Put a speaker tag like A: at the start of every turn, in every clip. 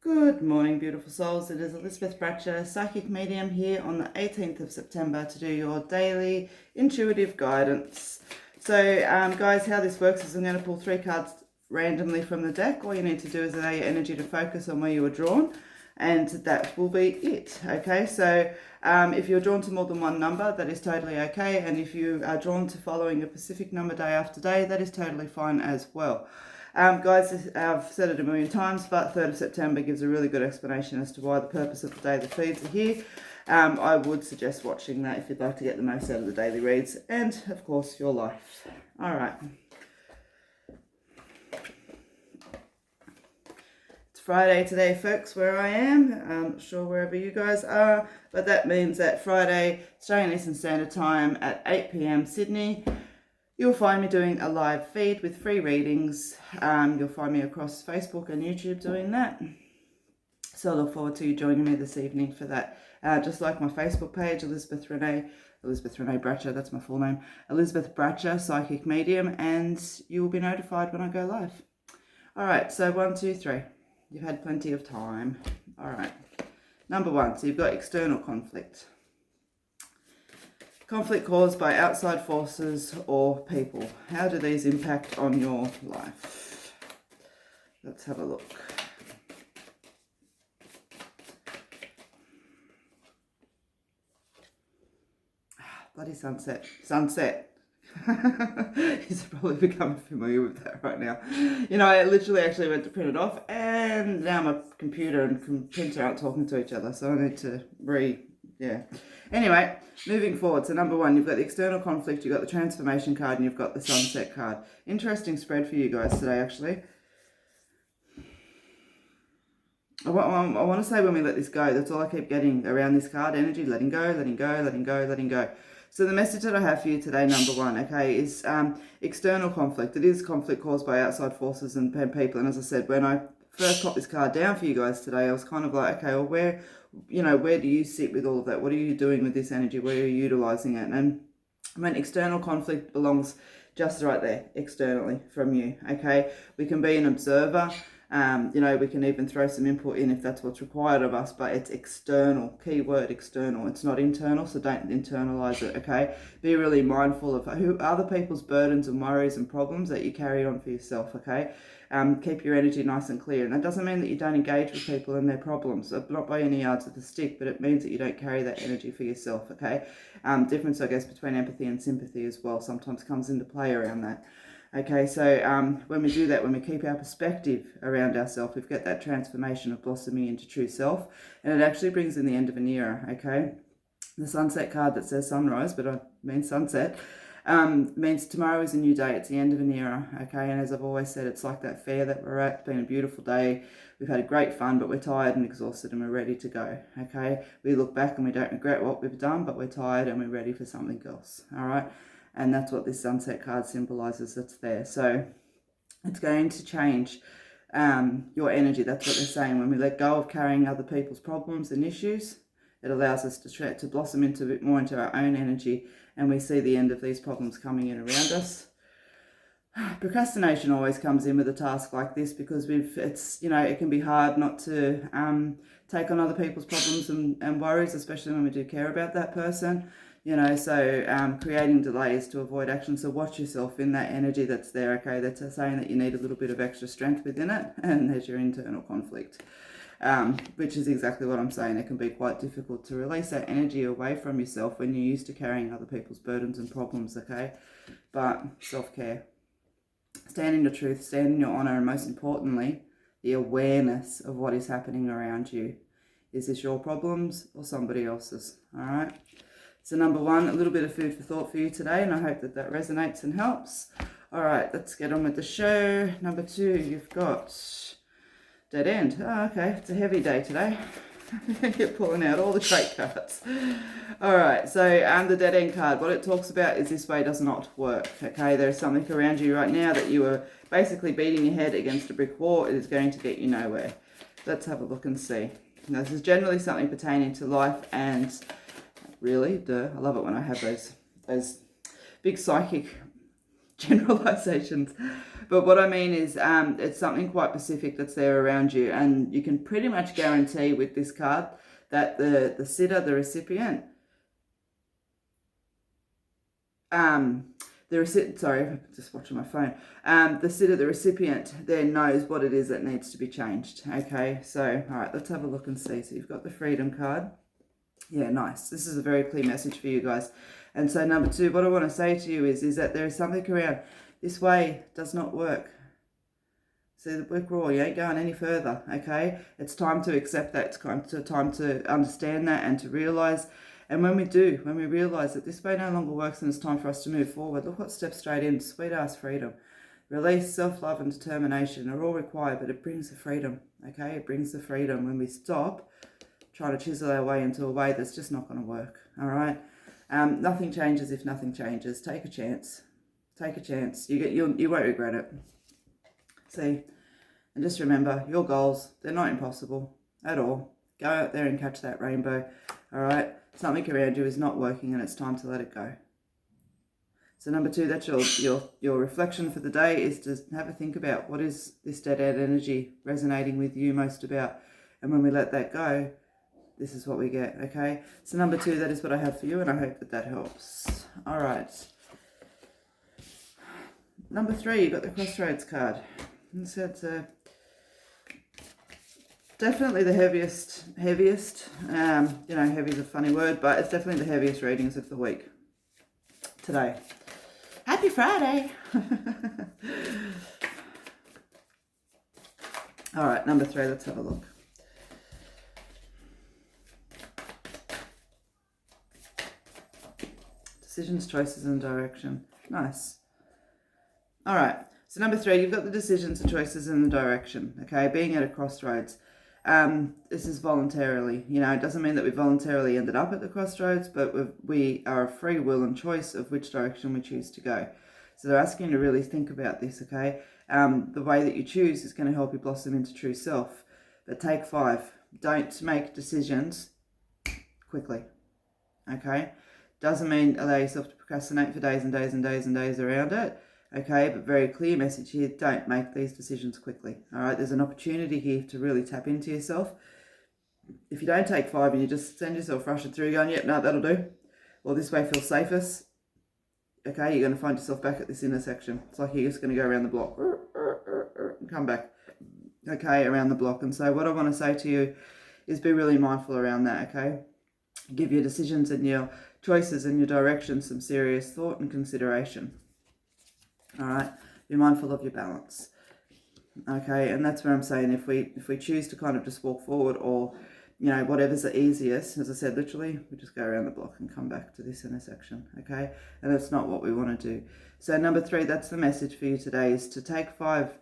A: Good morning, beautiful souls. It is Elizabeth Bratcher, psychic medium, here on the 18th of September to do your daily intuitive guidance. So, guys, how this works is I'm going to pull 3 cards randomly from the deck. All you need to do is allow your energy to focus on where you were drawn, and that will be it. Okay, so if you're drawn to more than one number, that is totally okay. And if you are drawn to following a specific number day after day, that is totally fine as well. Guys, I've said it a million times, but 3rd of September gives a really good explanation as to why the purpose of the daily feeds are here. I would suggest watching that if you'd like to get the most out of the daily reads and, of course, your life. All right. It's Friday today, folks, where I am. I'm not sure wherever you guys are, but that means that Friday, Australian Eastern Standard Time at 8 p.m. Sydney, you'll find me doing a live feed with free readings. You'll find me across Facebook and YouTube doing that. So I look forward to you joining me this evening for that. Just like my Facebook page, Elizabeth Renee Bratcher, that's my full name. Elizabeth Bratcher, psychic medium, and you will be notified when I go live. All right, so 1, 2, 3. You've had plenty of time. All right. Number 1, so you've got external conflict. Conflict caused by outside forces or people. How do these impact on your life? Let's have a look. Bloody sunset. Sunset. He's probably becoming familiar with that right now. You know, I literally actually went to print it off, and now my computer and printer aren't talking to each other, so I need to Anyway, moving forward. So number 1, you've got the external conflict, you've got the transformation card, and you've got the sunset card. Interesting spread for you guys today, actually. I want to say when we let this go, that's all I keep getting around this card energy, letting go, letting go, letting go, letting go. So the message that I have for you today, number 1, okay, is external conflict. It is conflict caused by outside forces and people. And as I said, when I first popped this card down for you guys today, I was kind of like, okay, well, where do you sit with all of that? What are you doing with this energy? Where are you utilizing it? And when external conflict belongs just right there, externally from you, okay? We can be an observer. We can even throw some input in if that's what's required of us, but it's external, keyword external. It's not internal, so don't internalize it, okay? Be really mindful of who other people's burdens and worries and problems that you carry on for yourself, okay? Keep your energy nice and clear. And that doesn't mean that you don't engage with people and their problems, not by any yards of the stick, but it means that you don't carry that energy for yourself, okay? Difference, I guess, between empathy and sympathy as well sometimes comes into play around that. Okay, so when we do that, when we keep our perspective around ourselves, we've got that transformation of blossoming into true self, and it actually brings in the end of an era, okay? The sunset card that says sunrise, but I mean sunset, means tomorrow is a new day. It's the end of an era, okay? And as I've always said, it's like that fair that we're at. It's been a beautiful day. We've had a great fun, but we're tired and exhausted and we're ready to go, okay? We look back and we don't regret what we've done, but we're tired and we're ready for something else, all right? And that's what this sunset card symbolizes that's there. So it's going to change your energy. That's what they're saying. When we let go of carrying other people's problems and issues, it allows us to blossom into a bit more into our own energy, and we see the end of these problems coming in around us. Procrastination always comes in with a task like this because it can be hard not to take on other people's problems and worries, especially when we do care about that person. So creating delays to avoid action. So watch yourself in that energy that's there, okay? That's saying that you need a little bit of extra strength within it, and there's your internal conflict, which is exactly what I'm saying. It can be quite difficult to release that energy away from yourself when you're used to carrying other people's burdens and problems, okay? But self-care. Stand in your truth, stand in your honor, and most importantly, the awareness of what is happening around you. Is this your problems or somebody else's, all right? So number 1, a little bit of food for thought for you today, and I hope that resonates and helps. All right, let's get on with the show. Number 2, you've got dead end. Oh, okay, it's a heavy day today. You're pulling out all the great cards. All right, so the dead end card, what it talks about is this way does not work, okay? There's something around you right now that you are basically beating your head against a brick wall. It is going to get you nowhere. Let's have a look and see. Now, this is generally something pertaining to life and really, I love it when I have those big psychic generalizations. But what I mean is it's something quite specific that's there around you, and you can pretty much guarantee with this card that the sitter, the recipient, sorry, just watching my phone. The sitter, the recipient, there knows what it is that needs to be changed. Okay, so all right, let's have a look and see. So you've got the Freedom card. Yeah, nice. This is a very clear message for you guys. And so number 2, what I want to say to you is that there is something around this way does not work. See the brick wall, you ain't going any further, okay? It's time to accept that. It's time to understand that and to realise. And when we do, when we realise that this way no longer works and it's time for us to move forward, look what steps straight in. Sweet ass freedom. Release, self-love and determination are all required, but it brings the freedom, okay? It brings the freedom when we stop trying to chisel our way into a way that's just not going to work, all right? Nothing changes if nothing changes. Take a chance. Take a chance. You won't regret it. See, and just remember, your goals, they're not impossible at all. Go out there and catch that rainbow, all right? Something around you is not working and it's time to let it go. So number 2, that's your reflection for the day, is to have a think about what is this dead end energy resonating with you most about. And when we let that go, this is what we get, okay? So number 2, that is what I have for you, and I hope that that helps. All right. Number 3, you've got the Crossroads card. And so it's definitely the heaviest. Heavy is a funny word, but it's definitely the heaviest readings of the week today. Happy Friday. All right, number 3, let's have a look. Decisions, choices, and direction. Nice. All right. So number 3, you've got the decisions, the choices, and the direction. Okay, being at a crossroads. This is voluntarily. You know, it doesn't mean that we voluntarily ended up at the crossroads, but we are a free will and choice of which direction we choose to go. So they're asking you to really think about this. Okay, the way that you choose is going to help you blossom into true self. But take 5. Don't make decisions quickly. Okay. Doesn't mean allow yourself to procrastinate for days and days and days and days around it, okay? But very clear message here, don't make these decisions quickly, all right? There's an opportunity here to really tap into yourself. If you don't take 5 and you just send yourself rushing through going, yep, no, that'll do. Well, this way feels safest, okay? You're going to find yourself back at this intersection. It's like you're just going to go around the block and come back, okay, around the block. And so what I want to say to you is be really mindful around that, okay? Give your decisions and your choices and your direction some serious thought and consideration. All right, be mindful of your balance. Okay, and that's where I'm saying if we choose to kind of just walk forward, or whatever's the easiest, as I said, literally we just go around the block and come back to this intersection. Okay, and that's not what we want to do. So number 3, that's the message for you today, is to take 5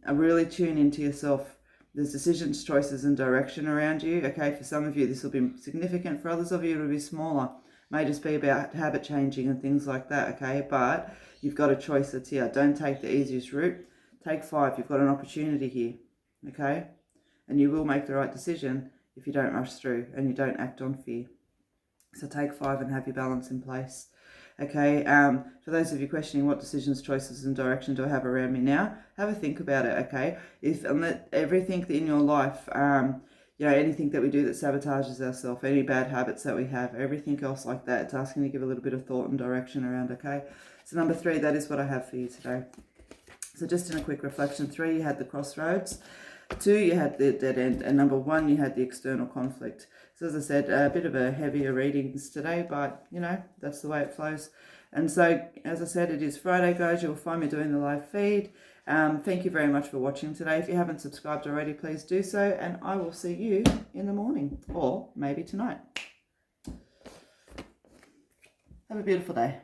A: and really tune into yourself. There's decisions, choices, and direction around you. Okay, for some of you this will be significant. For others of you it'll be smaller. May just be about habit changing and things like that, okay? But you've got a choice that's here. Don't take the easiest route. Take 5. You've got an opportunity here, okay? And you will make the right decision if you don't rush through and you don't act on fear. So take 5 and have your balance in place, okay? For those of you questioning what decisions, choices, and direction do I have around me now, have a think about it, okay? And let everything in your life, anything that we do that sabotages ourselves, any bad habits that we have, everything else like that, it's asking you to give a little bit of thought and direction around, okay? So number 3, that is what I have for you today. So just in a quick reflection, 3, you had the crossroads. 2, you had the dead end. And number 1, you had the external conflict. So as I said, a bit of a heavier readings today, but, that's the way it flows. And so, as I said, it is Friday, guys. You'll find me doing the live feed. Thank you very much for watching today. If you haven't subscribed already, please do so. And I will see you in the morning, or maybe tonight. Have a beautiful day.